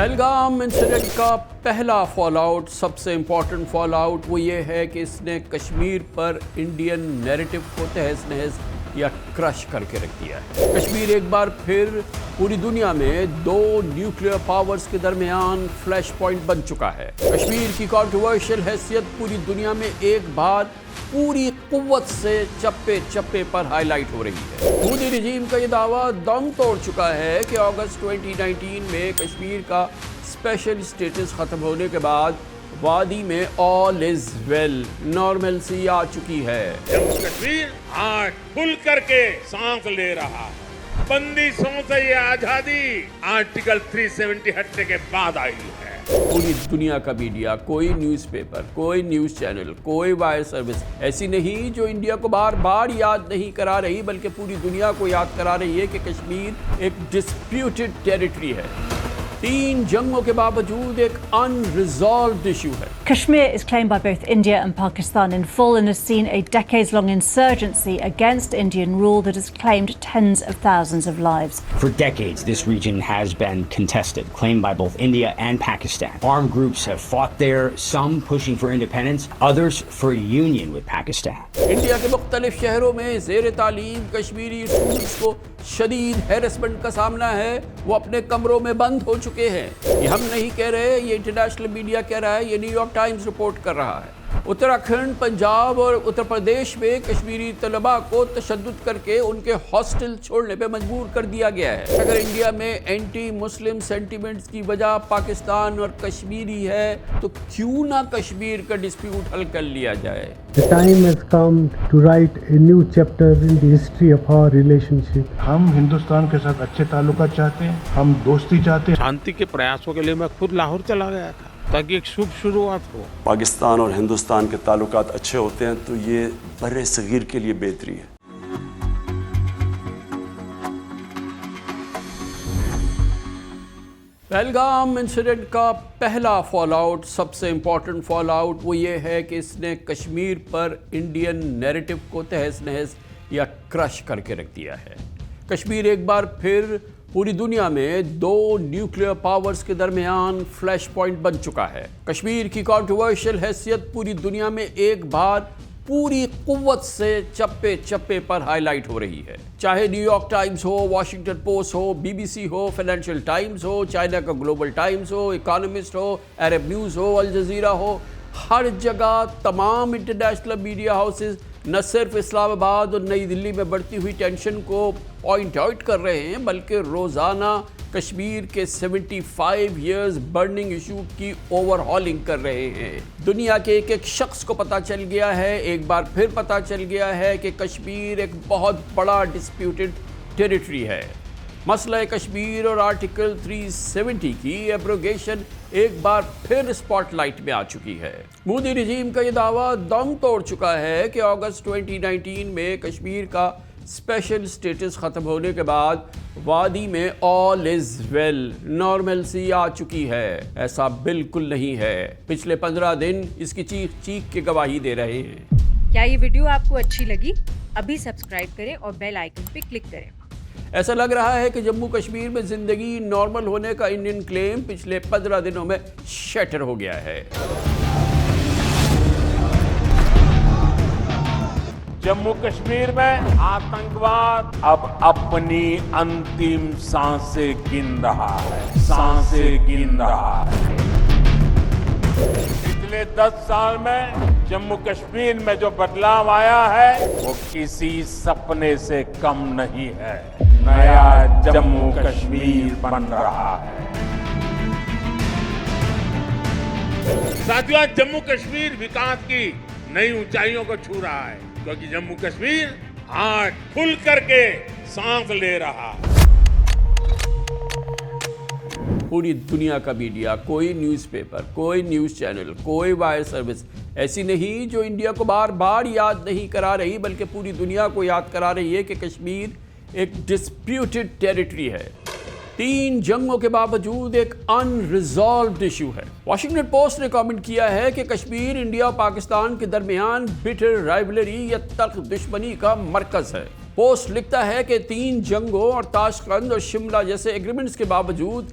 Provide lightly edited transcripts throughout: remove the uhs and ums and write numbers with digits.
Pahalgam incident کا پہلا fall out, سب سے امپورٹنٹ فال آؤٹ وہ یہ ہے کہ اس نے کشمیر پر انڈین نیریٹو کو تہز نہز یا کرش کر کے رکھ دیا ہے۔ کشمیر ایک بار پھر پوری دنیا میں دو نیوکلیئر پاورز کے درمیان فلیش پوائنٹ بن چکا ہے۔ کشمیر کی کنٹروورشل حیثیت پوری دنیا میں ایک بار پوری قوت سے چپے چپے پر ہائی لائٹ ہو رہی ہے۔ مودی رجیم کا یہ دعویٰ دم توڑ چکا ہے کہ اگست 2019 میں کشمیر کا اسپیشل اسٹیٹس ختم ہونے کے بعد وادی میں آل از ویل، نارملسی آ چکی ہے۔ جموں کشمیر آج کھل کر کے سانس لے رہا ہے۔ بندشوں سے یہ آزادی آرٹیکل 370 ہٹنے کے بعد آئی ہے۔ پوری دنیا کا میڈیا، کوئی نیوز پیپر، کوئی نیوز چینل، کوئی وائر سروس ایسی نہیں جو انڈیا کو بار بار یاد نہیں کرا رہی، بلکہ پوری دنیا کو یاد کرا رہی ہے کہ کشمیر ایک ڈسپیوٹڈ ٹیریٹری ہے، 3 جنگوں کے باوجود ایک unresolved issue ہے۔ Kashmir is claimed by both India and Pakistan in full and has seen a decades-long insurgency against Indian rule that has claimed tens of thousands of lives. For decades, this region has been contested, claimed by both India and Pakistan. Armed groups have fought there, some pushing for independence, others for union with Pakistan. India کے مختلف شہروں میں زیر تعلیم Kashmiri students کو شدید harassment کا سامنا ہے، وہ اپنے کمروں میں بند ہو چکے ہیں۔ یہ ہم نہیں کہہ رہے، یہ انٹرنیشنل میڈیا کہہ رہا ہے، یہ نیو یارک ٹائمز رپورٹ کر رہا ہے۔ اتراکھنڈ، پنجاب اور اتر پردیش میں کشمیری طلباء کو تشدد کر کے ان کے ہاسٹل چھوڑنے پہ مجبور کر دیا گیا ہے۔ اگر انڈیا میں اینٹی مسلم سینٹیمنٹس کی وجہ پاکستان اور کشمیری ہے تو کیوں نہ کشمیر کا ڈسپیوٹ حل کر لیا جائے؟ The time has come to write a new chapter in the history of our relationship. ہم ہندوستان کے ساتھ اچھے تعلقات چاہتے ہیں، ہم دوستی چاہتے ہیں۔ شانتی کے پریاسوں کے لیے میں خود لاہور چلا گیا تھا تاکہ ایک شبھ شروعات ہو۔ پاکستان اور ہندوستان کے تعلقات اچھے ہوتے ہیں تو یہ بر صغیر کے لیے بہتری ہے۔ پہلگام انسیڈنٹ کا پہلا فال آؤٹ، سب سے امپورٹنٹ فال آؤٹ وہ یہ ہے کہ اس نے کشمیر پر انڈین نیریٹو کو تہز نہز یا کرش کر کے رکھ دیا ہے۔ کشمیر ایک بار پھر پوری دنیا میں دو نیوکلیئر پاورز کے درمیان فلیش پوائنٹ بن چکا ہے۔ کشمیر کی کنٹروورشل حیثیت پوری دنیا میں ایک بار پوری قوت سے چپے چپے پر ہائی لائٹ ہو رہی ہے، چاہے نیو یارک ٹائمز ہو، واشنگٹن پوسٹ ہو، BBC ہو، فائنینشیل ٹائمز ہو، چائنا کا گلوبل ٹائمز ہو، اکانومسٹ ہو، عرب نیوز ہو، الجزیرہ ہو، ہر جگہ تمام انٹرنیشنل میڈیا ہاؤسز نہ صرف اسلام آباد اور نئی دلی میں بڑھتی ہوئی ٹینشن کو پوائنٹ آؤٹ کر رہے ہیں، بلکہ روزانہ کشمیر کے 75 ایئرز برننگ ایشو کی اوور ہالنگ کر رہے ہیں۔ دنیا کے ایک ایک شخص کو پتہ چل گیا ہے، ایک بار پھر پتہ چل گیا ہے کہ کشمیر ایک بہت بڑا ڈسپیوٹڈ ٹیریٹری ہے۔ مسئلہ کشمیر اور آرٹیکل 370 کی ایبروگیشن ایک بار پھر اسپاٹ لائٹ میں آ چکی ہے۔ مودی رجیم کا یہ دعویٰ دم توڑ چکا ہے کہ اگست 2019 میں کشمیر کا اسپیشل اسٹیٹس ختم ہونے کے بعد وادی میں آل از ویل، نارملسی آ چکی ہے۔ ایسا بالکل نہیں ہے۔ پچھلے 15 دن اس کی چیخ چیخ کے گواہی دے رہے ہیں۔ کیا یہ ویڈیو آپ کو اچھی لگی؟ ابھی سبسکرائب کریں اور بیل آئیکن پہ کلک کریں۔ ایسا لگ رہا ہے کہ جموں کشمیر میں زندگی نارمل ہونے کا انڈین کلیم پچھلے 15 دنوں میں شیٹر ہو گیا ہے۔ جموں کشمیر میں آتنکواد اب اپنی انتم سانسیں گن رہا ہے، پچھلے 10 سال میں جموں کشمیر میں جو بدلاؤ آیا ہے وہ کسی سپنے سے کم نہیں ہے۔ نیا جموں کشمیر بن رہا ہے۔ ساتھیوں، جموں کشمیر وکاس کی نئی اونچائیوں کو چھو رہا ہے، کیونکہ جموں کشمیر آج کھل کر کے سانس لے رہا ہے۔ پوری دنیا کا میڈیا، کوئی نیوز پیپر، کوئی نیوز چینل، کوئی وائر سروس ایسی نہیں جو انڈیا کو بار بار یاد نہیں کرا رہی، بلکہ پوری دنیا کو یاد کرا رہی ہے کہ کشمیر ایک ڈسپیوٹڈ ٹیریٹری ہے، 3 جنگوں کے باوجود ایک unresolved ایشو ہے۔ واشنگٹن پوسٹ نے کامنٹ کیا ہے کہ کشمیر انڈیا اور پاکستان کے درمیان بٹر رائیولری یا تلخ دشمنی کا مرکز ہے۔ پوسٹ لکھتا ہے کہ 3 جنگوں اور تاشقند اور شملہ جیسے ایگریمنٹس کے باوجود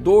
2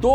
2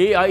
AI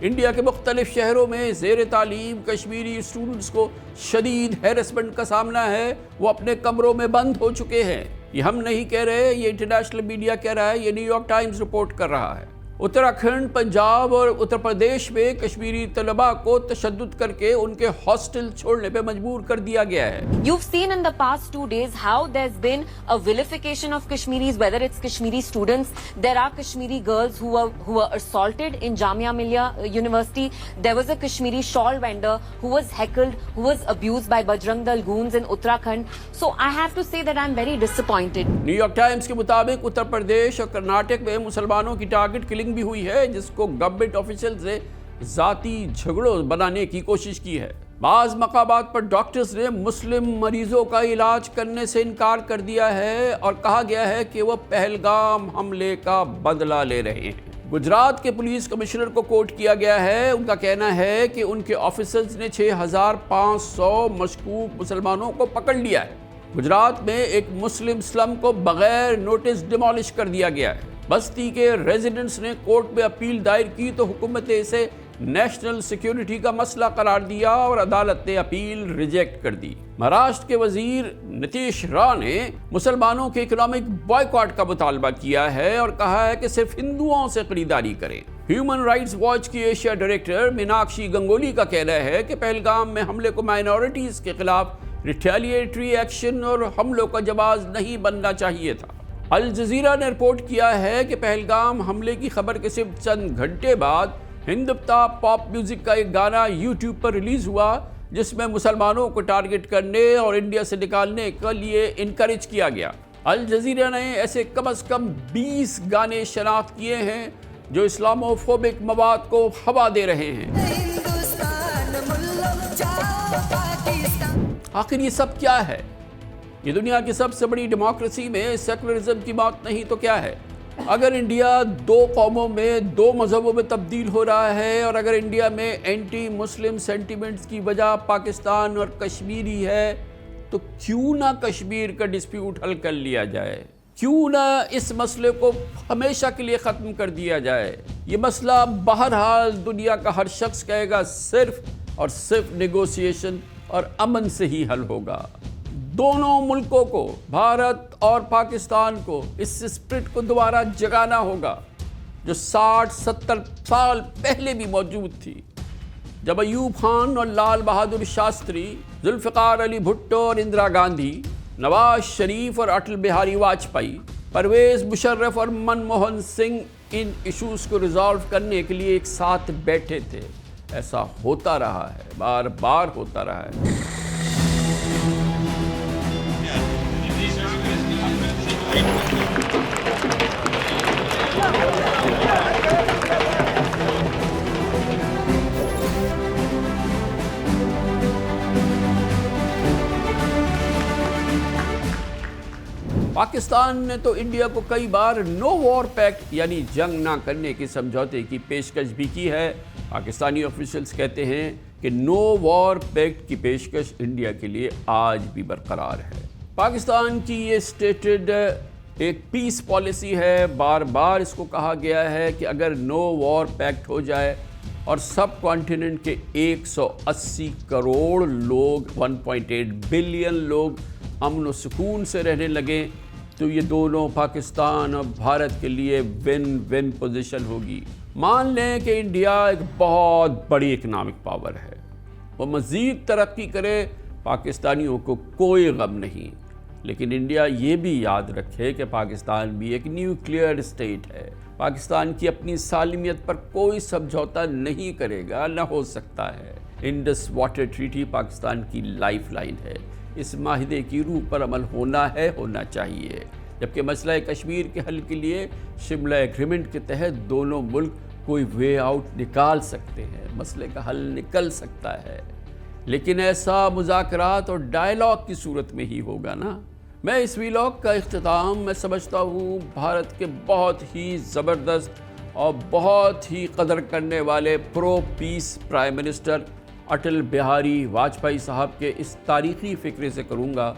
انڈیا کے مختلف شہروں میں زیر تعلیم کشمیری اسٹوڈنٹس کو شدید ہیرسمنٹ کا سامنا ہے، وہ اپنے کمروں میں بند ہو چکے ہیں۔ یہ ہم نہیں کہہ رہے، یہ انٹرنیشنل میڈیا کہہ رہا ہے، یہ نیو یارک ٹائمز رپورٹ کر رہا ہے۔ اتراکھنڈ، پنجاب اور اتر پردیش میں کشمیری طلباء کو تشدد کر کے ان کے ہاسٹل چھوڑنے پہ مجبور کر دیا گیا ہے۔ You've seen in the past 2 days how there's been a vilification of Kashmiris, whether it's Kashmiri students. There are Kashmiri girls who were assaulted in Jamia Millia University. There was a Kashmiri shawl vendor who was heckled, who was abused by Bajrang Dal goons in Uttarakhand. So I have to say that I'm very disappointed. New York Times کے مطابق اتر پردیش اور کرناٹک میں مسلمانوں کی target killing بھی ہوئی ہے، جس کو گورنمنٹ آفیشل سے ذاتی جھگڑوں بنانے کی کوشش کی ہے۔ بعض مقامات پر ڈاکٹرز نے مسلم مریضوں کا علاج کرنے سے انکار کر دیا ہے اور کہا گیا ہے کہ وہ پہلگام حملے کا بدلہ لے رہے ہیں۔ گجرات کے پولیس کمشنر کو کوٹ کیا گیا ہے، ان کا کہنا ہے کہ ان کے آفیسرز نے 6500 مشکوک مسلمانوں کو پکڑ لیا ہے۔ گجرات میں ایک مسلم سلم کو بغیر نوٹس ڈیمالش کر دیا گیا ہے۔ بستی کے ریزیڈنٹس نے کورٹ میں اپیل دائر کی تو حکومت نے اسے نیشنل سیکیورٹی کا مسئلہ قرار دیا اور عدالت نے اپیل ریجیکٹ کر دی۔ مہاراشٹر کے وزیر نتیش راؤ نے مسلمانوں کے اکنامک بائیکاٹ کا مطالبہ کیا ہے اور کہا ہے کہ صرف ہندوؤں سے خریداری کریں۔ ہیومن رائٹس واچ کی ایشیا ڈائریکٹر میناکشی گنگولی کا کہنا ہے کہ پہلگام میں حملے کو مائنورٹیز کے خلاف ریٹیلیٹری ایکشن اور حملوں کا جواز نہیں بننا چاہیے تھا۔ الجزیرہ نے رپورٹ کیا ہے کہ پہلگام حملے کی خبر کے صرف چند گھنٹے بعد ہندوتا پاپ میوزک کا ایک گانا یوٹیوب پر ریلیز ہوا، جس میں مسلمانوں کو ٹارگٹ کرنے اور انڈیا سے نکالنے کے لیے انکریج کیا گیا۔ الجزیرہ نے ایسے کم از کم 20 گانے شناخت کیے ہیں جو اسلامو فوبک مواد کو ہوا دے رہے ہیں۔ آخر یہ سب کیا ہے؟ یہ دنیا کی سب سے بڑی ڈیموکریسی میں سیکولرزم کی بات نہیں تو کیا ہے؟ اگر انڈیا 2 قوموں میں 2 مذہبوں میں تبدیل ہو رہا ہے اور اگر انڈیا میں اینٹی مسلم سینٹیمنٹس کی وجہ پاکستان اور کشمیری ہے تو کیوں نہ کشمیر کا ڈسپیوٹ حل کر لیا جائے؟ کیوں نہ اس مسئلے کو ہمیشہ کے لیے ختم کر دیا جائے؟ یہ مسئلہ بہرحال دنیا کا ہر شخص کہے گا صرف اور صرف نیگوسیشن اور امن سے ہی حل ہوگا۔ دونوں ملکوں کو، بھارت اور پاکستان کو، اس اسپرٹ کو دوبارہ جگانا ہوگا جو 60-70 سال پہلے بھی موجود تھی، جب ایوب خان اور لال بہادر شاستری، ذوالفقار علی بھٹو اور اندرا گاندھی، نواز شریف اور اٹل بہاری واجپئی، پرویز مشرف اور منموہن سنگھ ان ایشوز کو ریزالو کرنے کے لیے ایک ساتھ بیٹھے تھے۔ ایسا ہوتا رہا ہے، بار بار ہوتا رہا ہے۔ پاکستان نے تو انڈیا کو کئی بار نو وار پیکٹ یعنی جنگ نہ کرنے کے سمجھوتے کی پیشکش بھی کی ہے۔ پاکستانی آفیشلز کہتے ہیں کہ نو وار پیکٹ کی پیشکش انڈیا کے لیے آج بھی برقرار ہے۔ پاکستان کی یہ سٹیٹڈ ایک پیس پالیسی ہے، بار بار اس کو کہا گیا ہے کہ اگر نو وار پیکٹ ہو جائے اور سب کانٹیننٹ کے 180 کروڑ لوگ، 1.8 بلین لوگ امن و سکون سے رہنے لگیں تو یہ دونوں پاکستان اور بھارت کے لیے ون ون پوزیشن ہوگی۔ مان لیں کہ انڈیا ایک بہت بڑی اکنامک پاور ہے، وہ مزید ترقی کرے، پاکستانیوں کو کوئی غم نہیں، لیکن انڈیا یہ بھی یاد رکھے کہ پاکستان بھی ایک نیوکلیئر اسٹیٹ ہے۔ پاکستان کی اپنی سالمیت پر کوئی سمجھوتا نہیں کرے گا، نہ ہو سکتا ہے۔ انڈس واٹر ٹریٹی پاکستان کی لائف لائن ہے، اس معاہدے کی روح پر عمل ہونا چاہیے، جبکہ مسئلہ کشمیر کے حل کے لیے شملہ ایگریمنٹ کے تحت دونوں ملک کوئی وے آؤٹ نکال سکتے ہیں، مسئلے کا حل نکل سکتا ہے، لیکن ایسا مذاکرات اور ڈائیلاگ کی صورت میں ہی ہوگا نا۔ میں اس ویلاگ کا اختتام میں سمجھتا ہوں بھارت کے بہت ہی زبردست اور بہت ہی قدر کرنے والے پرو پیس پرائم منسٹر اٹل بہاری واجپئی صاحب کے اس تاریخی فکرے سے کروں گا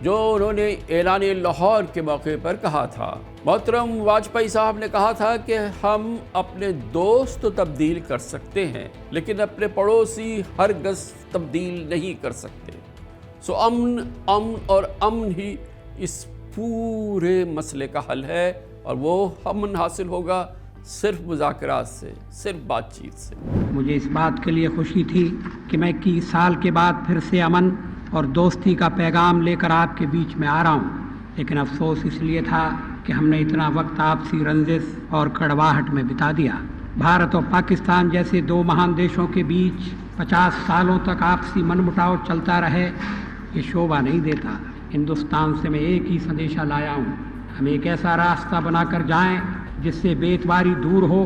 جو انہوں نے اعلان لاہور کے موقع پر کہا تھا۔ محترم واجپئی صاحب نے کہا تھا کہ ہم اپنے دوست تو تبدیل کر سکتے ہیں لیکن اپنے پڑوسی ہرگز تبدیل نہیں کر سکتے۔ سو امن اور امن ہی اس پورے مسئلے کا حل ہے، اور وہ امن حاصل ہوگا صرف مذاکرات سے، صرف بات چیت سے۔ مجھے اس بات کے لیے خوشی تھی کہ میں 21 سال کے بعد پھر سے امن اور دوستی کا پیغام لے کر آپ کے بیچ میں آ رہا ہوں، لیکن افسوس اس لیے تھا کہ ہم نے اتنا وقت آپسی رنجش اور کڑواہٹ میں بتا دیا۔ بھارت اور پاکستان جیسے دو مہان دیشوں کے بیچ 50 سالوں تک آپسی من مٹاؤ چلتا رہے، یہ شوبھا نہیں دیتا۔ ہندوستان سے میں ایک ہی سندیشہ لایا ہوں، ہم ایک ایسا راستہ بنا کر جائیں جس سے بے اعتباری دور ہو،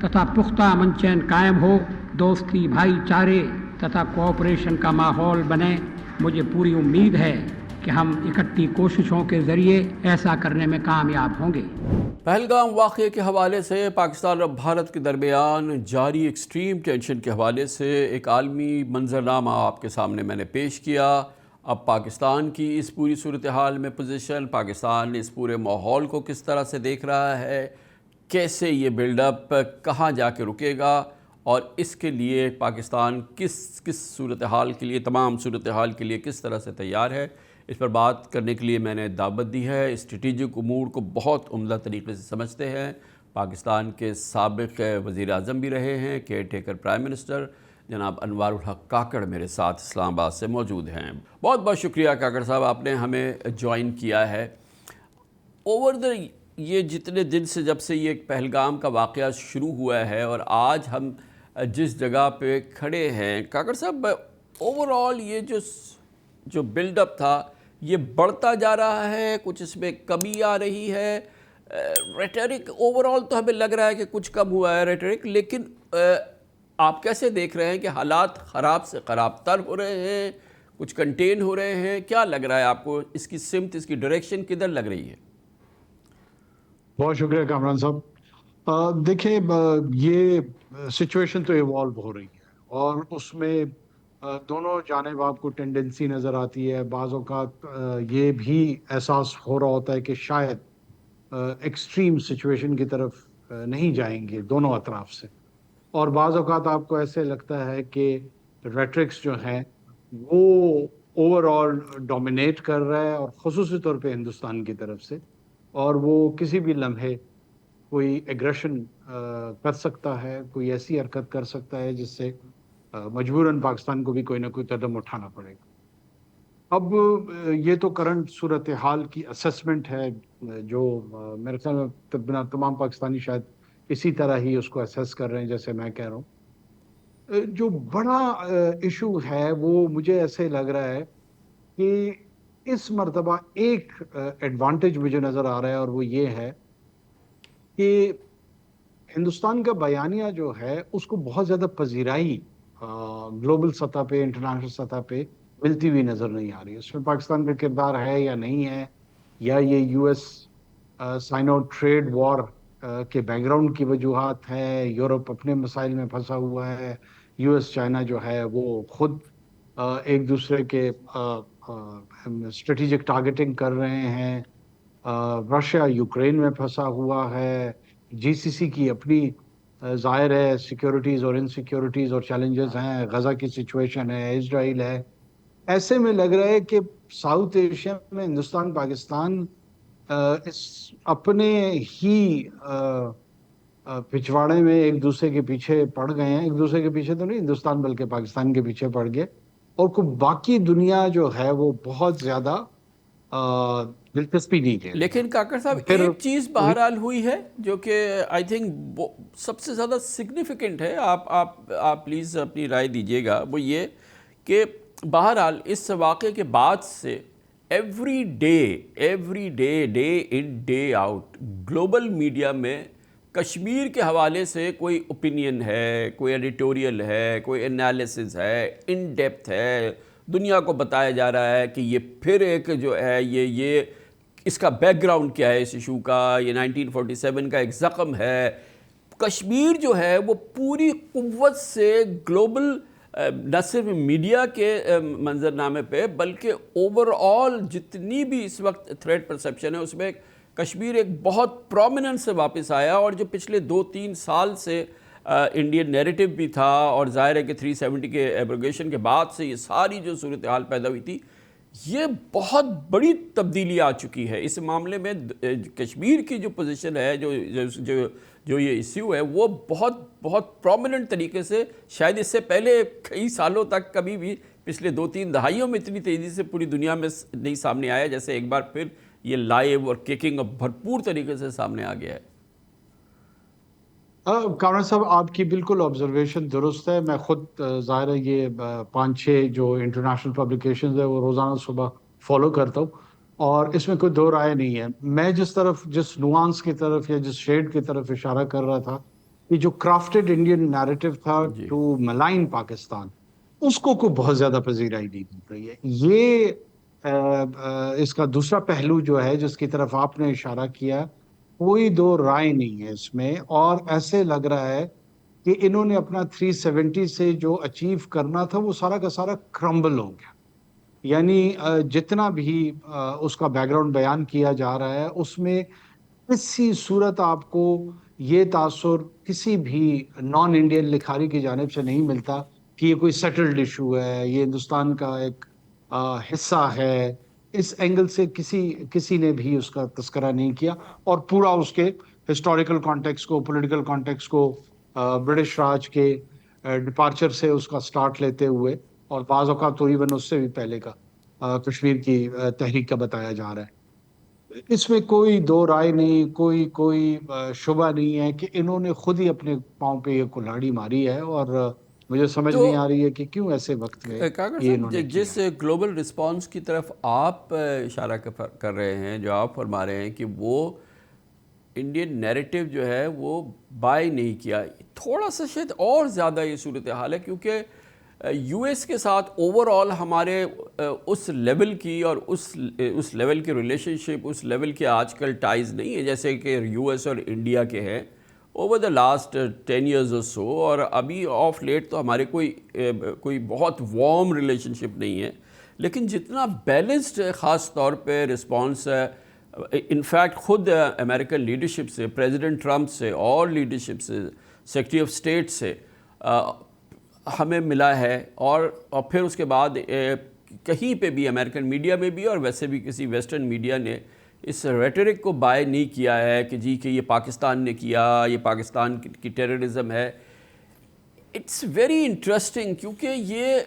تتھا پختہ امن چین قائم ہو، دوستی، بھائی چارے تتھا کوآپریشن کا ماحول بنے۔ مجھے پوری امید ہے کہ ہم اکٹھی کوششوں کے ذریعے ایسا کرنے میں کامیاب ہوں گے۔ پہلگام واقعے کے حوالے سے پاکستان اور بھارت کے درمیان جاری ایکسٹریم ٹینشن کے حوالے سے ایک عالمی منظرنامہ آپ کے سامنے میں نے پیش کیا۔ اب پاکستان کی اس پوری صورتحال میں پوزیشن، پاکستان اس پورے ماحول کو کس طرح سے دیکھ رہا ہے، کیسے یہ بلڈ اپ کہاں جا کے رکے گا، اور اس کے لیے پاکستان کس صورتحال کے لیے، تمام صورتحال کے لیے کس طرح سے تیار ہے، اس پر بات کرنے کے لیے میں نے دعوت دی ہے۔ اسٹریٹجک امور کو بہت عمدہ طریقے سے سمجھتے ہیں، پاکستان کے سابق وزیر اعظم بھی رہے ہیں، کیئر ٹیکر پرائم منسٹر جناب انوار الحق کاکڑ میرے ساتھ اسلام آباد سے موجود ہیں۔ بہت بہت شکریہ کاکڑ صاحب، آپ نے ہمیں جوائن کیا ہے۔ یہ جتنے دن سے جب سے یہ پہلگام کا واقعہ شروع ہوا ہے اور آج ہم جس جگہ پہ کھڑے ہیں، کاکڑ صاحب اوور آل یہ جو بلڈ اپ تھا یہ بڑھتا جا رہا ہے، کچھ اس میں کمی آ رہی ہے؟ ریٹرک اوور آل تو ہمیں لگ رہا ہے کہ کچھ کم ہوا ہے ریٹرک، لیکن آپ کیسے دیکھ رہے ہیں کہ حالات خراب سے خراب تر ہو رہے ہیں، کچھ کنٹین ہو رہے ہیں؟ کیا لگ رہا ہے آپ کو، اس کی سمت، اس کی ڈائریکشن کدھر لگ رہی ہے؟ بہت شکریہ کامران صاحب۔ دیکھیں، یہ سچویشن تو ایوالو ہو رہی ہے اور اس میں دونوں جانب آپ کو ٹینڈنسی نظر آتی ہے۔ بعض اوقات یہ بھی احساس ہو رہا ہوتا ہے کہ شاید ایکسٹریم سچویشن کی طرف نہیں جائیں گے دونوں اطراف سے، اور بعض اوقات آپ کو ایسے لگتا ہے کہ ریٹرکس جو ہیں وہ اوور آل ڈومینیٹ کر رہا ہے، اور خصوصی طور پہ ہندوستان کی طرف سے، اور وہ کسی بھی لمحے کوئی ایگریشن کر سکتا ہے، کوئی ایسی حرکت کر سکتا ہے جس سے مجبوراً پاکستان کو بھی کوئی نہ کوئی قدم اٹھانا پڑے گا۔ اب یہ تو کرنٹ صورتحال کی اسسمنٹ ہے جو میرے خیال میں تمام پاکستانی شاید اسی طرح ہی اس کو اسیس کر رہے ہیں جیسے میں کہہ رہا ہوں۔ جو بڑا ایشو ہے وہ مجھے ایسے لگ رہا ہے کہ اس مرتبہ ایک ایڈوانٹیج مجھے نظر آ رہا ہے، اور وہ یہ ہے کہ ہندوستان کا بیانیہ جو ہے اس کو بہت زیادہ پذیرائی گلوبل سطح پہ، انٹرنیشنل سطح پہ ملتی ہوئی نظر نہیں آ رہی۔ اس میں پاکستان کا کردار ہے یا نہیں ہے، یا یہ یو ایس سائنو ٹریڈ وار کے بیک گراؤنڈ کی وجوہات ہے، یورپ اپنے مسائل میں پھنسا ہوا ہے، یو ایس چائنا جو ہے وہ خود ایک دوسرے کے اسٹریٹجک ٹارگیٹنگ کر رہے ہیں، رشیا یوکرین میں پھنسا ہوا ہے، جی سی سی کی اپنی ظاہر ہے سیکیورٹیز اور انسیکیورٹیز اور چیلنجز ہیں، غزہ کی سچویشن ہے، اسرائیل ہے۔ ایسے میں لگ رہا ہے کہ ساؤتھ ایشیا میں ہندوستان پاکستان اپنے ہی پچھواڑے میں ایک دوسرے کے پیچھے پڑ گئے ہیں۔ ایک دوسرے کے پیچھے تو نہیں ہندوستان بلکہ پاکستان کے پیچھے پڑ گئے، اور باقی دنیا جو ہے وہ بہت زیادہ دلچسپی نہیں ہے۔ لیکن کاکڑ صاحب ایک چیز بہرحال ہوئی ہے جو کہ آئی تھنک سب سے زیادہ سگنیفیکنٹ ہے، آپ پلیز اپنی رائے دیجیے گا، وہ یہ کہ بہرحال اس واقعے کے بعد سے every day day in day out global media میں کشمیر کے حوالے سے کوئی اوپینین ہے، کوئی ایڈیٹوریل ہے، کوئی انالیسز ہے، ان ڈیپتھ ہے، دنیا کو بتایا جا رہا ہے کہ یہ پھر ایک جو ہے یہ اس کا بیک گراؤنڈ کیا ہے، اس ایشو کا، یہ 1947 کا ایک زخم ہے۔ کشمیر جو ہے وہ پوری قوت سے گلوبل نہ صرف میڈیا کے منظرنامے پہ بلکہ اوور آل جتنی بھی اس وقت تھریٹ پرسیپشن ہے اس میں کشمیر ایک بہت پرومیننٹ سے واپس آیا، اور جو پچھلے 2-3 سال سے انڈین نیریٹو بھی تھا، اور ظاہر ہے کہ 370 کے ایبروگیشن کے بعد سے یہ ساری جو صورتحال پیدا ہوئی تھی، یہ بہت بڑی تبدیلی آ چکی ہے اس معاملے میں۔ کشمیر کی جو پوزیشن ہے، جو یہ ایشو ہے، وہ بہت بہت پرومیننٹ طریقے سے شاید اس سے پہلے کئی سالوں تک کبھی بھی پچھلے 2-3 دہائیوں میں اتنی تیزی سے پوری دنیا میں نہیں سامنے آیا، جیسے ایک بار پھر یہ لائیو اور کیکنگ اور بھرپور طریقے سے سامنے آ گیا ہے۔ کامران صاحب، آپ کی بالکل آبزرویشن درست ہے۔ میں خود ظاہر ہے یہ 5-6 جو انٹرنیشنل پبلیکیشنز ہے وہ روزانہ صبح فالو کرتا ہوں، اور اس میں کوئی دو رائے نہیں ہے۔ میں جس نوانس کی طرف یا جس شیڈ کی طرف اشارہ کر رہا تھا، یہ جو کرافٹڈ انڈین نیریٹو تھا ٹو ملائن پاکستان، اس کو کوئی بہت زیادہ پذیرائی نہیں مل رہی ہے۔ یہ اس کا دوسرا پہلو جو ہے جس کی طرف آپ نے اشارہ کیا، کوئی دو رائے نہیں ہے اس میں، اور ایسے لگ رہا ہے کہ انہوں نے اپنا 370 سے جو اچیو کرنا تھا وہ سارا کا سارا کرمبل ہو گیا۔ یعنی جتنا بھی اس کا بیک گراؤنڈ بیان کیا جا رہا ہے، اس میں کسی صورت آپ کو یہ تاثر کسی بھی نان انڈین لکھاری کی جانب سے نہیں ملتا کہ یہ کوئی سیٹلڈ ایشو ہے، یہ ہندوستان کا ایک حصہ ہے۔ اس اینگل سے کسی نے بھی اس کا تذکرہ نہیں کیا، اور پورا اس کے ہسٹوریکل کانٹیکس کو، پولیٹیکل کانٹیکس کو برٹش راج کے ڈپارچر سے اس کا سٹارٹ لیتے ہوئے، اور بعض اوقات تو ایون اس سے بھی پہلے کا کشمیر کی تحریک کا بتایا جا رہا ہے۔ اس میں کوئی دو رائے نہیں، کوئی شبہ نہیں ہے کہ انہوں نے خود ہی اپنے پاؤں پہ یہ کلاڑی ماری ہے، اور مجھے سمجھ نہیں آ رہی ہے کہ کیوں ایسے وقت میں یہ انہوں نے جس گلوبل رسپانس کی طرف آپ اشارہ کر رہے ہیں، جو آپ فرما رہے ہیں کہ وہ انڈین نیریٹو جو ہے وہ بائی نہیں کیا، تھوڑا سا شاید اور زیادہ یہ صورتحال ہے، کیونکہ یو ایس کے ساتھ اوور آل ہمارے اس لیول کی اور اس لیول کی ریلیشن شپ، اس لیول کے آج کل ٹائز نہیں ہے جیسے کہ یو ایس اور انڈیا کے ہیں over the last 10 years or so، اور ابھی آف لیٹ تو ہمارے کوئی بہت وارم ریلیشن شپ نہیں ہے، لیکن جتنا بیلنسڈ خاص طور پہ رسپانس ہے، انفیکٹ خود امریکن لیڈرشپ سے، پریزیڈنٹ ٹرمپ سے، اور لیڈرشپ سے، سیکرٹری آف اسٹیٹ سے ہمیں ملا ہے، اور پھر اس کے بعد کہیں پہ بھی امریکن میڈیا میں بھی اور ویسے بھی کسی ویسٹرن میڈیا نے اس ریٹرک کو بائی نہیں کیا ہے کہ جی کہ یہ پاکستان نے کیا، یہ پاکستان کی ٹیررزم ہے۔ اٹس ویری انٹرسٹنگ، کیونکہ یہ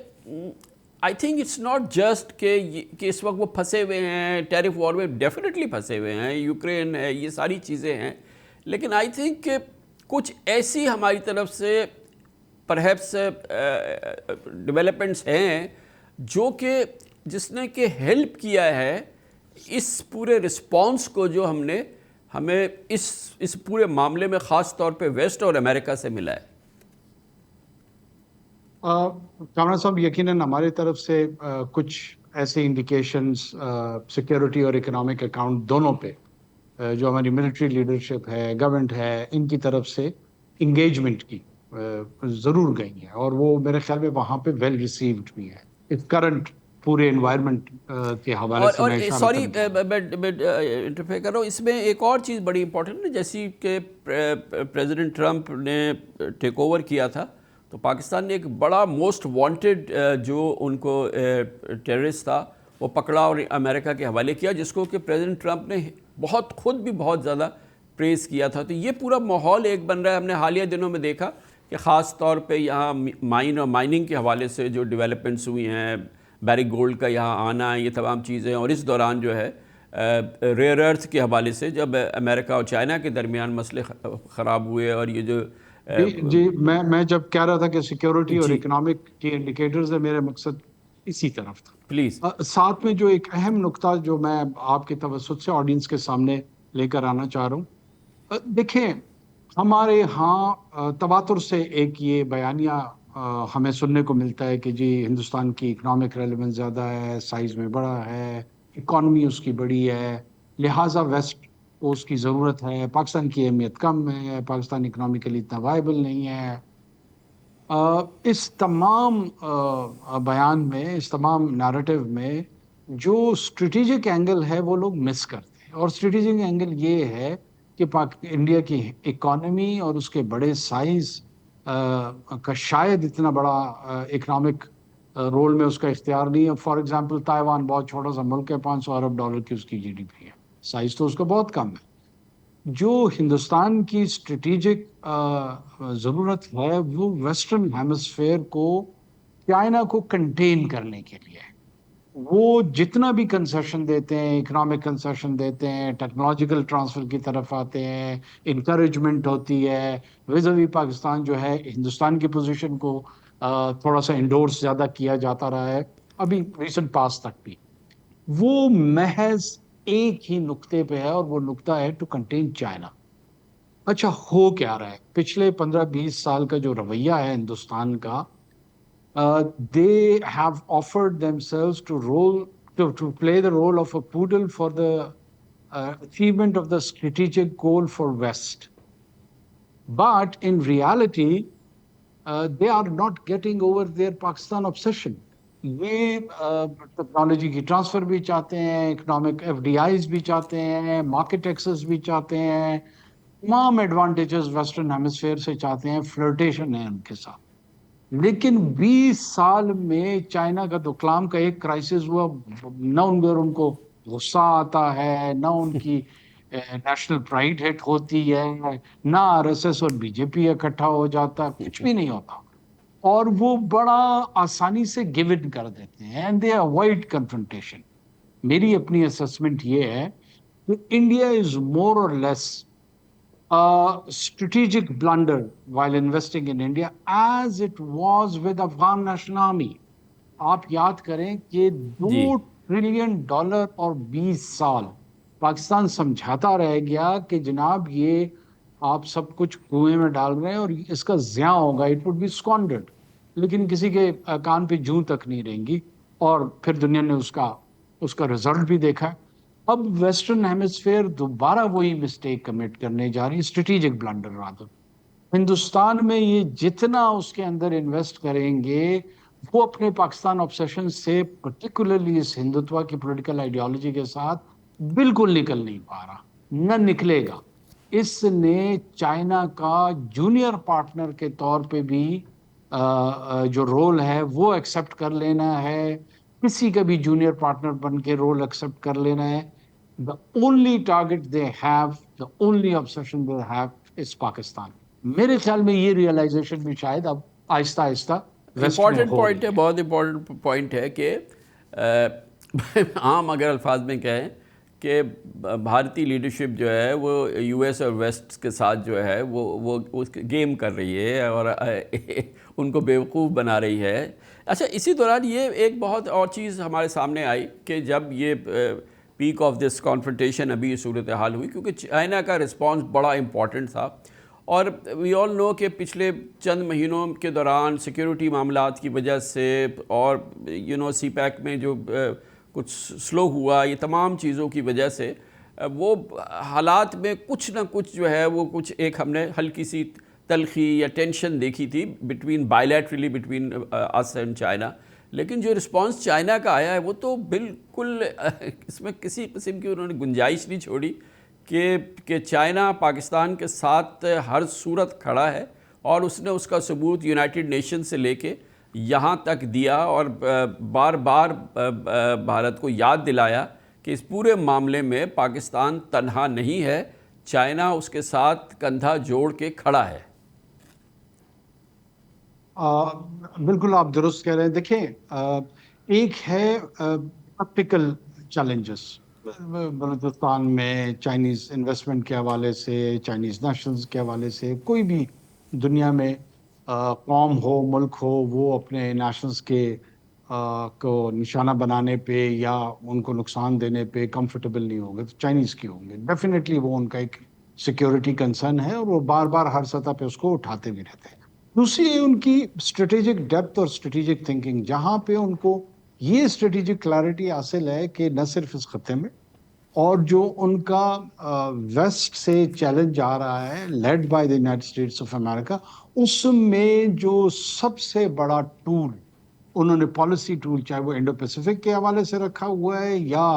I think it's not just کہ اس وقت وہ پھنسے ہوئے ہیں ٹیرف وار میں، ڈیفینیٹلی پھنسے ہوئے ہیں، یوکرین ہے، یہ ساری چیزیں ہیں، لیکن آئی تھنک کہ کچھ ایسی ہماری طرف سے پرہیپس ڈیولپمنٹس ہیں جو کہ جس نے کہ ہیلپ کیا ہے اس پورے رسپانس کو، جو ہمیں اس پورے معاملے میں خاص طور پہ ویسٹ اور امریکہ سے ملا ہے۔ کامران صاحب، یقیناً ہماری طرف سے کچھ ایسے انڈیکیشنز سیکیورٹی اور اکنامک اکاؤنٹ دونوں پہ جو ہماری ملٹری لیڈرشپ ہے، گورنمنٹ ہے، ان کی طرف سے انگیجمنٹ کی ضرور گئی ہیں، اور وہ میرے خیال میں وہاں پہ ویل ریسیوڈ بھی ہے اس کرنٹ پورے انوائرمنٹ کے حوالے سے۔ اور سوری میں انٹرفیئر کر رہا ہوں، اس میں ایک اور چیز بڑی امپورٹنٹ ہے، جیسی کہ پریزیڈنٹ ٹرمپ نے ٹیک اوور کیا تھا تو پاکستان نے ایک بڑا موسٹ وانٹڈ جو ان کو ٹیررسٹ تھا وہ پکڑا اور امریکہ کے حوالے کیا، جس کو کہ پریزیڈنٹ ٹرمپ نے خود بھی بہت زیادہ پریز کیا تھا۔ تو یہ پورا ماحول ایک بن رہا ہے۔ ہم نے حالیہ دنوں میں دیکھا کہ خاص طور پہ یہاں مائن اور مائننگ کے حوالے سے جو ڈیولپمنٹس ہوئی ہیں، بیریک گولڈ کا یہاں آنا، یہ تمام چیزیں، اور اس دوران جو ہے ریئر ارتھ کے حوالے سے جب امریکہ اور چائنا کے درمیان مسئلے خراب ہوئے، اور یہ جو جی میں جب کہہ رہا تھا کہ سیکیورٹی اور اکنامک کے انڈیکیٹرز ہے، میرا مقصد اسی طرف تھا۔ پلیز ساتھ میں جو ایک اہم نقطہ جو میں آپ کے توسط سے آڈینس کے سامنے لے کر آنا چاہ رہا ہوں، دیکھیں ہمارے ہاں تواتر سے ایک یہ بیانیہ ہمیں سننے کو ملتا ہے کہ جی ہندوستان کی اکنامک ریلیونس زیادہ ہے، سائز میں بڑا ہے، اکانومی اس کی بڑی ہے، لہٰذا ویسٹ کو اس کی ضرورت ہے، پاکستان کی اہمیت کم ہے، پاکستان اکنامی کے لیے اتنا وائبل نہیں ہے۔ اس تمام بیان میں، اس تمام نیریٹو میں جو اسٹریٹجک اینگل ہے وہ لوگ مس کرتے ہیں، اور اسٹریٹجک اینگل یہ ہے کہ انڈیا کی اکانومی اور اس کے بڑے سائز کا شاید اتنا بڑا اکنامک رول میں اس کا اختیار نہیں ہے. فار ایگزامپل تائیوان بہت چھوٹا سا ملک ہے، $500 ارب کی اس کی GDP ہے، سائز تو اس کا بہت کم ہے. جو ہندوستان کی اسٹریٹجک ضرورت ہے وہ ویسٹرن ہیمسفیئر کو، چائنا کو کنٹین کرنے کے لیے ہے. وہ جتنا بھی کنسیشن دیتے ہیں، اکنامک کنسیشن دیتے ہیں، ٹیکنالوجیکل ٹرانسفر کی طرف آتے ہیں، انکریجمنٹ ہوتی ہے، ویزاوی پاکستان جو ہے ہندوستان کی پوزیشن کو تھوڑا سا انڈورس زیادہ کیا جاتا رہا ہے ابھی ریسنٹ پاس تک بھی. وہ محض ایک ہی نقطے پہ ہے، اور وہ نقطہ ہے ٹو کنٹین چائنا. اچھا ہو کیا رہا ہے پچھلے 15-20 سال کا جو رویہ ہے ہندوستان کا، they have offered themselves to play the role of a poodle for the achievement of the strategic goal for West. But in reality, they are not getting over their Pakistan obsession. یہ technology کی transfer بھی چاہتے ہیں، economic FDIs بھی چاہتے ہیں، market Axis بھی چاہتے ہیں، تمام ایڈوانٹیجز ویسٹرن ہیمسفیئر سے چاہتے ہیں، فلرٹیشن ہے ان کے ساتھ. لیکن 20 سال میں چائنا کا تو کلام کا ایک کرائسس ہوا، نہ ان کو غصہ آتا ہے، نہ ان کی نیشنل پرائیڈ ہٹ ہوتی ہے، نہ RSS اور BJP اکٹھا ہو جاتا، کچھ بھی نہیں ہوتا، اور وہ بڑا آسانی سے گیو ان کر دیتے ہیں، اینڈ دے اوائڈ کنفرنٹیشن. میری اپنی اسسمنٹ یہ ہے کہ انڈیا از مور اور لیس strategic blunder while investing in India as it was with Afghan National Army. آپ یاد کریں کہ $2 ٹریلین اور 20 سال پاکستان سمجھاتا رہ گیا کہ جناب یہ آپ سب کچھ کنویں میں ڈال رہے ہیں اور اس کا ضیاع ہوگا، اٹ وڈ بی اسکوانڈرڈ. لیکن کسی کے کان پہ جوں تک نہیں رہیں گی، اور پھر دنیا نے اس کا رزلٹ بھی دیکھا ہے. اب ویسٹرن ہیمسفیئر دوبارہ وہی مسٹیک کمٹ کرنے جا رہی ہے، اسٹریٹجک بلنڈر رادر. ہندوستان میں یہ جتنا اس کے اندر انویسٹ کریں گے، وہ اپنے پاکستان آبسیشن سے، پرٹیکولرلی اس ہندوتوا کی پولیٹیکل آئیڈیالوجی کے ساتھ بالکل نکل نہیں پا رہا، نہ نکلے گا. اس نے چائنا کا جونیئر پارٹنر کے طور پہ بھی جو رول ہے وہ ایکسیپٹ کر لینا ہے، کسی کا بھی جونیئر پارٹنر بن کے رول ایکسیپٹ کر لینا ہے. The only target they have, the only obsession they have is Pakistan. میرے خیال میں یہ ریئلائزیشن بھی شاید اب آہستہ آہستہ امپورٹنٹ پوائنٹ ہے، بہت امپورٹنٹ پوائنٹ ہے کہ عام اگر الفاظ میں کہیں کہ بھارتی لیڈرشپ جو ہے وہ US اور ویسٹ کے ساتھ جو ہے وہ گیم کر رہی ہے اور ان کو بیوقوف بنا رہی ہے. اچھا اسی دوران یہ ایک بہت اور چیز ہمارے سامنے آئی کہ جب یہ پیک آف دس کانفرنٹیشن ابھی یہ صورتحال ہوئی، کیونکہ چائنا کا رسپانس بڑا امپورٹنٹ تھا، اور وی آل نو کہ پچھلے چند مہینوں کے دوران سیکیورٹی معاملات کی وجہ سے اور سی پیک میں جو کچھ سلو ہوا، یہ تمام چیزوں کی وجہ سے وہ حالات میں کچھ نہ کچھ جو ہے وہ کچھ ایک ہم نے ہلکی سی تلخی یا ٹینشن دیکھی تھی بائیلیٹرلی بٹوین اس اینڈ چائنا. لیکن جو رسپانس چائنا کا آیا ہے وہ تو بالکل اس میں کسی قسم کی انہوں نے گنجائش نہیں چھوڑی کہ چائنا پاکستان کے ساتھ ہر صورت کھڑا ہے، اور اس نے اس کا ثبوت یونائٹڈ نیشن سے لے کے یہاں تک دیا، اور بار بار بھارت کو یاد دلایا کہ اس پورے معاملے میں پاکستان تنہا نہیں ہے، چائنا اس کے ساتھ کندھا جوڑ کے کھڑا ہے. بالکل آپ درست کہہ رہے ہیں. دیکھیں ایک ہے پریکٹیکل چیلنجز بلوچستان میں چائنیز انویسٹمنٹ کے حوالے سے، چائنیز نیشنلز کے حوالے سے. کوئی بھی دنیا میں قوم ہو، ملک ہو، وہ اپنے نیشنلز کے کو نشانہ بنانے پہ یا ان کو نقصان دینے پہ کمفرٹیبل نہیں ہوگے تو چائنیز کی ہوں گے. ڈیفینیٹلی وہ ان کا ایک سیکیورٹی کنسرن ہے، اور وہ بار بار ہر سطح پہ اس کو اٹھاتے بھی رہتے ہیں. دوسری ان کی اسٹریٹجک ڈیپتھ اور اسٹریٹجک تھنکنگ، جہاں پہ ان کو یہ اسٹریٹجک کلیئرٹی حاصل ہے کہ نہ صرف اس خطے میں اور جو ان کا ویسٹ سے چیلنج آ رہا ہے lead by the United States of America, اس میں جو سب سے بڑا ٹول انہوں نے پالیسی ٹول، چاہے وہ انڈو پیسیفک کے حوالے سے رکھا ہوا ہے یا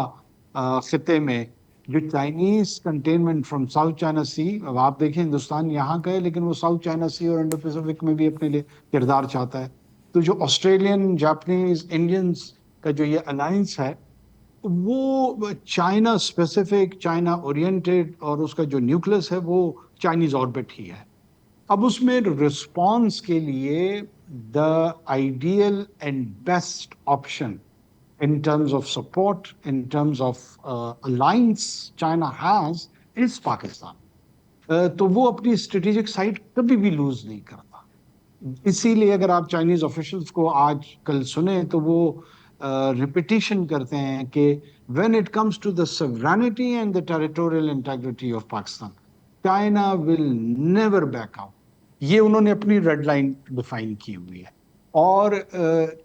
خطے میں جو Chinese containment from South China sea, اب آپ دیکھیں ہندوستان یہاں کا ہے لیکن وہ ساؤتھ چائنا سی اور انڈو پیسیفک میں بھی اپنے لیے کردار چاہتا ہے. تو جو آسٹریلین، جاپنیز، انڈینز کا جو یہ الائنس ہے وہ چائنا اسپیسیفک، چائنا اورینٹیڈ، اور اس کا جو نیوکلس ہے وہ چائنیز آربٹ ہی ہے. اب اس میں رسپانس کے لیے the ideal and best option in terms of support, in terms of alliance China has is Pakistan. تو وہ اپنی اسٹریٹجک سائٹ کبھی بھی لوز نہیں کرتا. اسی لیے اگر آپ چائنیز آفیشلس کو آج کل سنیں تو وہ ریپیٹیشن کرتے ہیں کہ when it comes to the sovereignty and the territorial integrity of Pakistan, China will never back out. یہ انہوں نے اپنی ریڈ لائن ڈیفائن کی ہوئی ہے. اور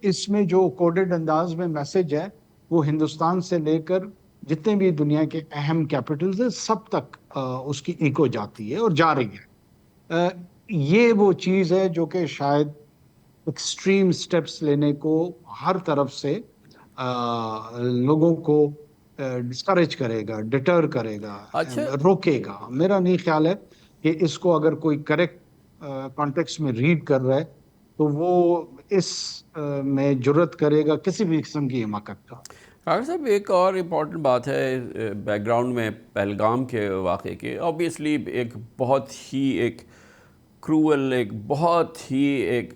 اس میں جو کوڈڈ انداز میں میسج ہے وہ ہندوستان سے لے کر جتنے بھی دنیا کے اہم کیپٹلز ہیں سب تک اس کی ایکو جاتی ہے اور جا رہی ہے. یہ وہ چیز ہے جو کہ شاید ایکسٹریم سٹیپس لینے کو ہر طرف سے لوگوں کو ڈسکریج کرے گا، ڈیٹر کرے گا، روکے گا. میرا نہیں خیال ہے کہ اس کو اگر کوئی کریکٹ کانٹیکسٹ میں ریڈ کر رہا ہے تو وہ اس میں جرت کرے گا کسی بھی قسم کی حماقت کا. ڈاکٹر صاحب ایک اور امپورٹنٹ بات ہے بیک گراؤنڈ میں پہلگام کے واقعے کے. آبویسلی ایک بہت ہی ایک کروول، ایک بہت ہی ایک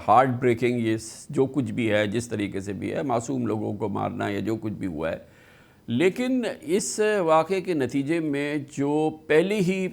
ہارٹ بریکنگ، یہ جو کچھ بھی ہے جس طریقے سے بھی ہے، معصوم لوگوں کو مارنا یا جو کچھ بھی ہوا ہے. لیکن اس واقعے کے نتیجے میں جو پہلے ہی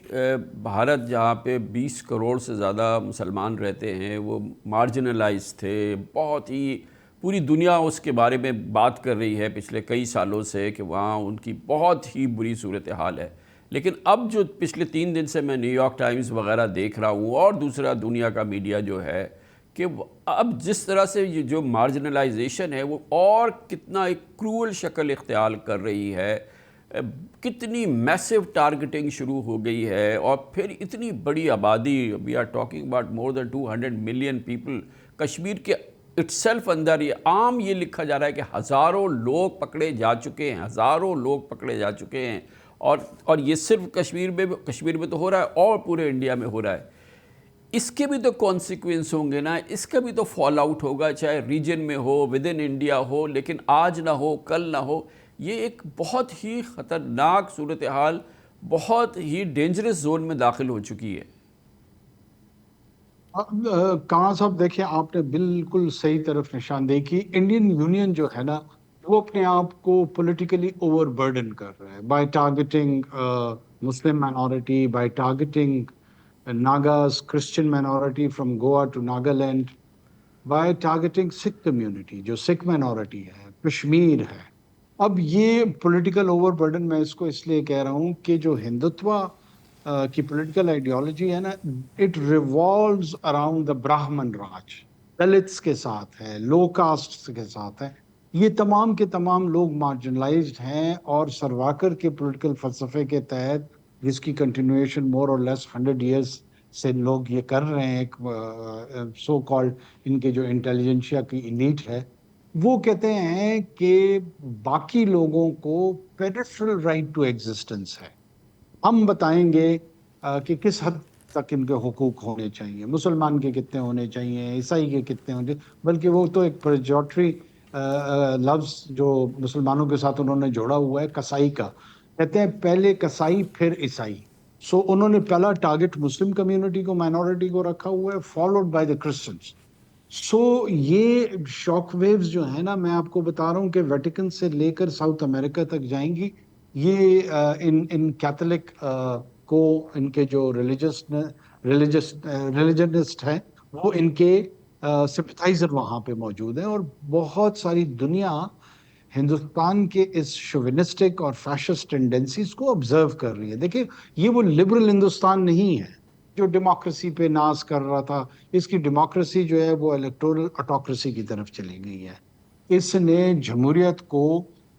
بھارت جہاں پہ 20 کروڑ سے زیادہ مسلمان رہتے ہیں وہ مارجنلائز تھے، بہت ہی پوری دنیا اس کے بارے میں بات کر رہی ہے پچھلے کئی سالوں سے کہ وہاں ان کی بہت ہی بری صورتحال ہے. لیکن اب جو پچھلے 3 دن سے میں نیو یارک ٹائمز وغیرہ دیکھ رہا ہوں اور دوسرا دنیا کا میڈیا جو ہے کہ اب جس طرح سے یہ جو مارجنلائزیشن ہے وہ اور کتنا ایک کرول شکل اختیار کر رہی ہے، کتنی میسو ٹارگٹنگ شروع ہو گئی ہے، اور پھر اتنی بڑی آبادی، we are talking about more than 200 million people. Kashmir کے اٹ سیلف اندر یہ عام یہ لکھا جا رہا ہے کہ ہزاروں لوگ پکڑے جا چکے ہیں، ہزاروں لوگ پکڑے جا چکے ہیں. اور یہ صرف کشمیر میں تو ہو رہا ہے اور پورے انڈیا میں ہو رہا ہے. اس کے بھی تو کانسیکوینس ہوں گے نا، اس کا بھی تو فال آؤٹ ہوگا، چاہے ریجن میں ہو، ود ان انڈیا ہو، لیکن آج نہ ہو کل نہ ہو. یہ ایک بہت ہی خطرناک صورتحال، بہت ہی ڈینجرس زون میں داخل ہو چکی ہے. کہاں صاحب دیکھیں آپ نے بالکل صحیح طرف نشاندہی کی. انڈین یونین جو ہے نا وہ اپنے آپ کو پولیٹیکلی اوور برڈن کر رہا ہے by targeting Muslim minority, by targeting Nagas, Christian minority from Goa to Nagaland, by targeting Sikh community, جو Sikh minority ہے، کشمیر ہے. اب یہ پولیٹیکل اوور برڈن میں اس کو اس لیے کہہ رہا ہوں کہ جو ہندوتوا کی پولیٹیکل آئیڈیالوجی ہے نا، it revolves around the Brahmin راج، دلتس کے ساتھ ہے، لو کاسٹ کے ساتھ ہے. یہ تمام کے تمام لوگ مارجنلائزڈ ہیں، اور سرواکر کے پولیٹیکل فلسفے کے تحت جس کی کنٹینویشن مور اور لیس 100 ایئرس سے لوگ یہ کر رہے ہیں، ایک سو کالڈ ان کے جو انٹیلیجنشیا کی ایلیٹ ہے، وہ کہتے ہیں کہ باقی لوگوں کو پیریفرل رائٹ ٹو ایگزسٹنس ہے. ہم بتائیں گے کہ کس حد تک ان کے حقوق ہونے چاہیے، مسلمان کے کتنے ہونے چاہیے، عیسائی کے کتنے ہونے چاہیے. بلکہ وہ تو ایک پریجوٹری لفظ جو مسلمانوں کے ساتھ انہوں نے جوڑا ہوا ہے کسائی کا، کہتے ہیں پہلے کسائی پھر عیسائی. سو انہوں نے پہلا ٹارگٹ مسلم کمیونٹی کو، مائنورٹی کو رکھا ہوا ہے، فالوڈ بائی دا کرسچنس. سو یہ شاک ویوز جو ہیں نا، میں آپ کو بتا رہا ہوں کہ ویٹیکن سے لے کر ساؤتھ امریکہ تک جائیں گی. یہ ان کیتھولک کو، ان کے جو ریلیجنسٹ ہیں وہ ان کے سمپتھائزر وہاں پہ موجود ہیں، اور بہت ساری دنیا ہندوستان کے اس شوونسٹک اور فیشسٹ ٹینڈنسیز کو آبزرو کر رہی ہے. دیکھیں یہ وہ لبرل ہندوستان نہیں ہے جو ڈیموکریسی پہ ناز کر رہا تھا. اس کی ڈیموکریسی جو ہے وہ الیکٹورل آٹوکریسی کی طرف چلی گئی ہے. اس نے جمہوریت کو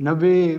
90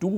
2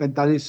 45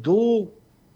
2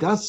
10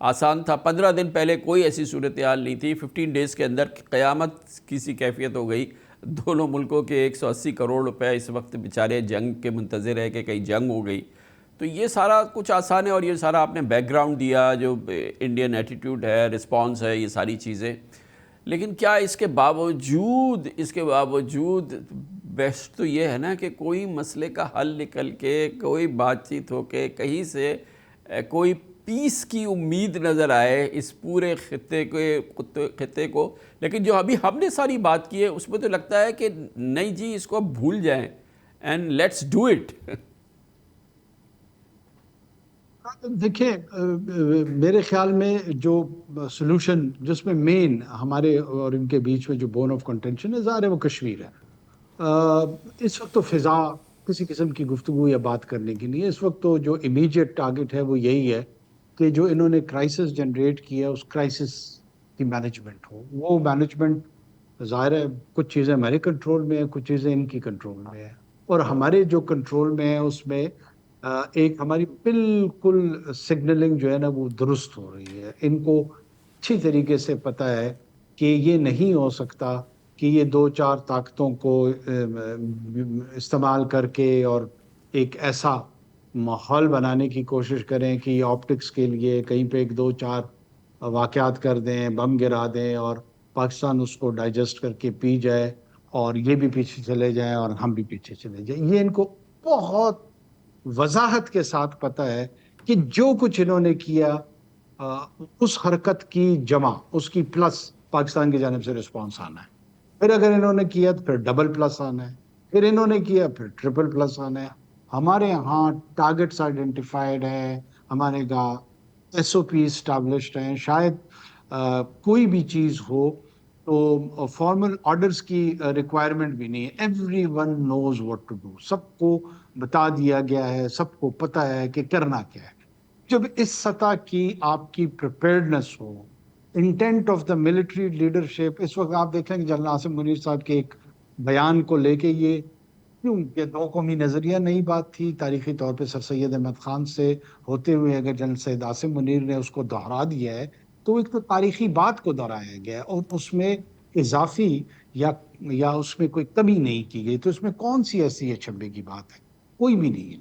آسان تھا. 15 دن پہلے کوئی ایسی صورتحال نہیں تھی. 15 ڈیز کے اندر قیامت کسی کیفیت ہو گئی. دونوں ملکوں کے 180 کروڑ روپے اس وقت بیچارے جنگ کے منتظر ہے کہ کہیں جنگ ہو گئی. تو یہ سارا کچھ آسان ہے, اور یہ سارا آپ نے بیک گراؤنڈ دیا, جو انڈین ایٹیٹیوڈ ہے, رسپانس ہے, یہ ساری چیزیں. لیکن کیا اس کے باوجود بیسٹ تو یہ ہے نا کہ کوئی مسئلے کا حل نکل کے, کوئی بات چیت ہو کے, کہیں سے کوئی پیس کی امید نظر آئے اس پورے خطے کو. لیکن جو ابھی ہم نے ساری بات کی ہے اس میں تو لگتا ہے کہ نہیں جی, اس کو بھول جائیں اینڈ لیٹس ڈو اٹ. دیکھیں, میرے خیال میں جو سلوشن جس میں مین ہمارے اور ان کے بیچ میں جو بون آف کنٹینشن ہے, ظاہر ہے وہ کشمیر ہے. اس وقت تو فضا کسی قسم کی گفتگو یا بات کرنے کی نہیں ہے. اس وقت تو جو امیجیٹ ٹارگٹ ہے وہ یہی ہے کہ جو انہوں نے کرائسس جنریٹ کیا اس کرائسس کی مینجمنٹ ہو. وہ مینجمنٹ ظاہر ہے کچھ چیزیں ہمارے کنٹرول میں ہیں, کچھ چیزیں ان کی کنٹرول میں ہیں, اور ہمارے جو کنٹرول میں ہے اس میں ایک ہماری بالکل سگنلنگ جو ہے نا وہ درست ہو رہی ہے. ان کو اچھی طریقے سے پتہ ہے کہ یہ نہیں ہو سکتا کہ یہ 2-4 طاقتوں کو استعمال کر کے اور ایک ایسا ماحول بنانے کی کوشش کریں کہ یہ آپٹکس کے لیے کہیں پہ 1-2-4 واقعات کر دیں, بم گرا دیں, اور پاکستان اس کو ڈائجسٹ کر کے پی جائے, اور یہ بھی پیچھے چلے جائیں اور ہم بھی پیچھے چلے جائیں. یہ ان کو بہت وضاحت کے ساتھ پتہ ہے کہ جو کچھ انہوں نے کیا اس حرکت کی جمع, اس کی پلس پاکستان کی جانب سے رسپانس آنا ہے. پھر اگر انہوں نے کیا تو پھر ڈبل پلس آنا ہے, پھر انہوں نے کیا پھر ٹرپل پلس آنا ہے. ہمارے ہاں ٹارگٹس آئیڈینٹیفائڈ ہیں, ہمارے گاں ایس او پی اسٹیبلشڈ ہیں. شاید کوئی بھی چیز ہو تو فارمل آرڈرز کی ریکوائرمنٹ بھی نہیں ہے. Everyone knows what to do. سب کو بتا دیا گیا ہے, سب کو پتہ ہے کہ کرنا کیا ہے. جب اس سطح کی آپ کی پریپیئرڈنس ہو, intent of the military leadership. اس وقت آپ دیکھیں کہ جنرل عاصم منیر صاحب کے ایک بیان کو لے کے یہ کیوں کہ 2 قومی نظریہ نئی بات تھی. تاریخی طور پہ سر سید احمد خان سے ہوتے ہوئے اگر جنرل سید عاصم منیر نے اس کو دہرا دیا ہے تو ایک تو تاریخی بات کو دہرایا گیا ہے, اور اس میں اضافی یا اس میں کوئی کمی نہیں کی گئی. تو اس میں کون سی ایسی اچھبے کی بات ہے؟ کوئی بھی نہیں ہے.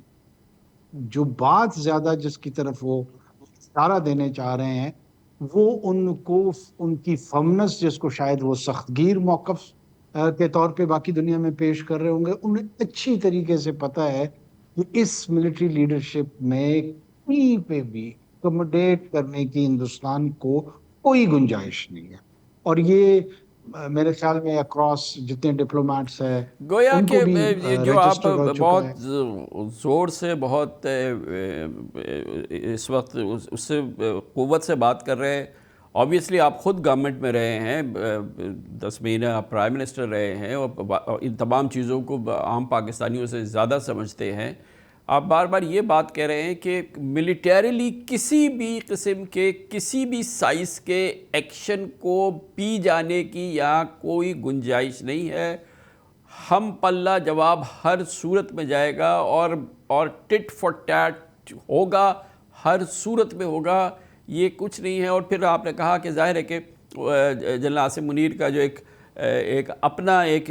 جو بات زیادہ جس کی طرف وہ اشارہ دینے چاہ رہے ہیں وہ ان کو ان کی فمنس, جس کو شاید وہ سختگیر موقف کے طور پہ باقی دنیا میں پیش کر رہے ہوں گے, انہیں اچھی طریقے سے پتہ ہے کہ اس ملٹری لیڈرشپ میں کہیں پہ بھی اکوموڈیٹ کرنے کی ہندوستان کو کوئی گنجائش نہیں ہے. اور یہ میرے خیال میں اکراس جتنے ڈپلومیٹس ہیں گویا ان کو کہ بھی جو آپ registered ہو چکا بہت ہے. زور سے, بہت اس وقت اس سے قوت سے بات کر رہے ہیں. آبویسلی آپ خود گورنمنٹ میں رہے ہیں, 10 مہینہ آپ پرائم منسٹر رہے ہیں, اور ان تمام چیزوں کو عام پاکستانیوں سے زیادہ سمجھتے ہیں. آپ بار بار یہ بات کہہ رہے ہیں کہ ملیٹریلی کسی بھی قسم کے کسی بھی سائز کے ایکشن کو پی جانے کی یا کوئی گنجائش نہیں ہے. ہم پلہ جواب ہر صورت میں جائے گا, اور ٹٹ فار ٹیٹ ہوگا, ہر صورت میں ہوگا. یہ کچھ نہیں ہے. اور پھر آپ نے کہا کہ ظاہر ہے کہ جنرل عاصم منیر کا جو ایک اپنا ایک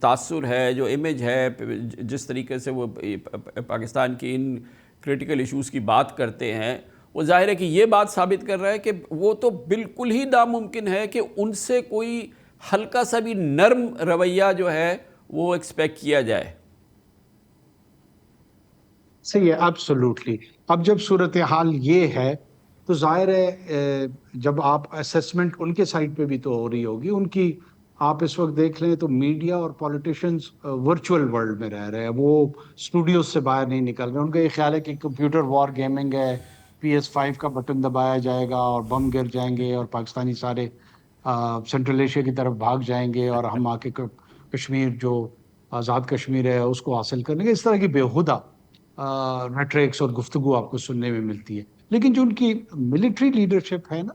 تاثر ہے, جو امیج ہے, جس طریقے سے وہ پاکستان کی ان کریٹیکل ایشوز کی بات کرتے ہیں, وہ ظاہر ہے کہ یہ بات ثابت کر رہا ہے کہ وہ تو بالکل ہی ناممکن ہے کہ ان سے کوئی ہلکا سا بھی نرم رویہ جو ہے وہ ایکسپیکٹ کیا جائے. صحیح ہے, ایبسولوٹلی. اب جب صورتحال یہ ہے تو ظاہر ہے جب آپ اسیسمنٹ ان کے سائٹ پہ بھی تو ہو رہی ہوگی ان کی. آپ اس وقت دیکھ لیں تو میڈیا اور پولیٹیشنز ورچوئل ورلڈ میں رہ رہے ہیں, وہ اسٹوڈیوز سے باہر نہیں نکل رہے. ان کا یہ خیال ہے کہ کمپیوٹر وار گیمنگ ہے, PS5 کا بٹن دبایا جائے گا اور بم گر جائیں گے اور پاکستانی سارے سینٹرل ایشیا کی طرف بھاگ جائیں گے, اور ہم آ کے کشمیر جو آزاد کشمیر ہے اس کو حاصل کرنے کے. اس طرح کی بیہودہ ریٹرکس اور گفتگو آپ کو سننے میں ملتی ہے. لیکن جو ان کی ملٹری لیڈرشپ ہے نا,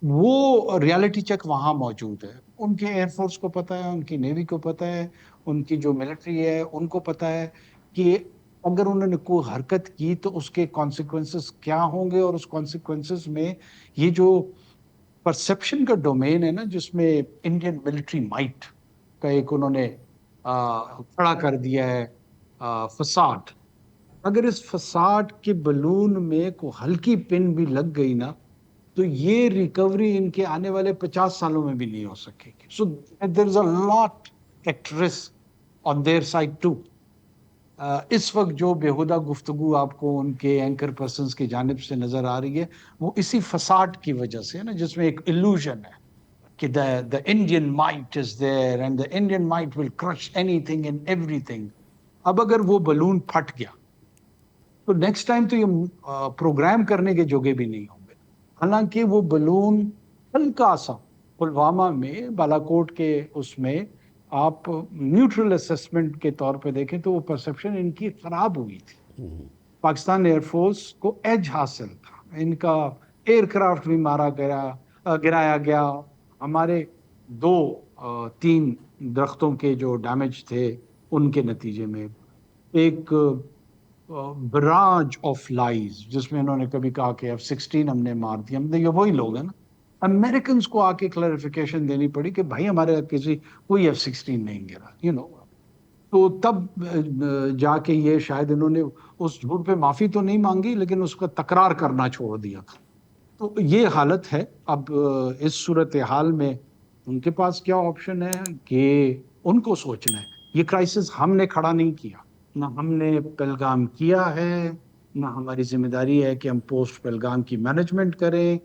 وہ ریالٹی چیک وہاں موجود ہے. ان کے ایئر فورس کو پتہ ہے, ان کی نیوی کو پتہ ہے, ان کی جو ملٹری ہے ان کو پتہ ہے کہ اگر انہوں نے کوئی حرکت کی تو اس کے کانسیکوینسز کیا ہوں گے، اور اس کانسیکوینسز میں یہ جو پرسیپشن کا ڈومین ہے نا، جس میں انڈین ملٹری مائٹ کا ایک انہوں نے کھڑا کر دیا ہے فساد، اگر اس فساد کے بلون میں کوئی ہلکی پن بھی لگ گئی نا تو یہ ریکوری ان کے آنے والے 50 سالوں میں بھی نہیں ہو سکے گی. So there is a lot at risk on their side too. اس وقت جو بیہودہ گفتگو آپ کو ان کے اینکر پرسنز کی جانب سے نظر آ رہی ہے وہ اسی فساد کی وجہ سے ہے نا، جس میں ایک illusion ہے کہ the Indian might is there and the Indian might will crush anything and everything. اب اگر وہ بلون پھٹ گیا تو نیکسٹ ٹائم تو یہ پروگرام کرنے کے جوگے بھی نہیں ہوں گے. حالانکہ وہ بلون ہلکا سا پلوامہ میں بالاکوٹ کے اس میں آپ نیوٹرل اسسمنٹ کے طور پہ دیکھیں تو وہ پرسیپشن ان کی خراب ہوئی تھی. پاکستان ایئر فورس کو ایج حاصل تھا، ان کا ایئر کرافٹ بھی گرایا گیا. ہمارے 2-3 درختوں کے جو ڈیمیج تھے ان کے نتیجے میں ایک براج آف لائز، جس میں انہوں نے کبھی کہا کہ F-16 ہم نے مار دیا. یہ وہی لوگ ہیں نا، امریکنز کو آ کے کلیریفیکیشن دینی پڑی کہ بھائی ہمارے کوئی F-16 نہیں گرا، تو تب جا کے یہ شاید انہوں نے اس جھوٹ پہ معافی تو نہیں مانگی لیکن اس کا تکرار کرنا چھوڑ دیا تھا. تو یہ حالت ہے. اب اس صورتحال میں ان کے پاس کیا آپشن ہے کہ ان کو سوچنا ہے. یہ کرائسس ہم نے کھڑا نہیں کیا، نہ ہم نے پہلگام کیا ہے، نہ ہماری ذمہ داری ہے کہ ہم پوسٹ پہلگام کی مینجمنٹ کریں.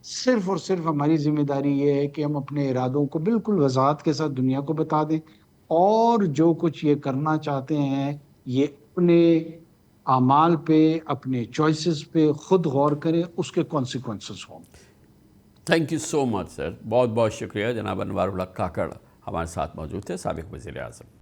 صرف اور صرف ہماری ذمہ داری یہ ہے کہ ہم اپنے ارادوں کو بالکل وضاحت کے ساتھ دنیا کو بتا دیں، اور جو کچھ یہ کرنا چاہتے ہیں یہ اپنے اعمال پہ، اپنے چوائسز پہ خود غور کریں، اس کے کانسیکوینسز ہوں. تھینک یو سو مچ سر، بہت بہت شکریہ. جناب انوار الحق کاکڑ ہمارے ساتھ موجود تھے، سابق وزیر اعظم.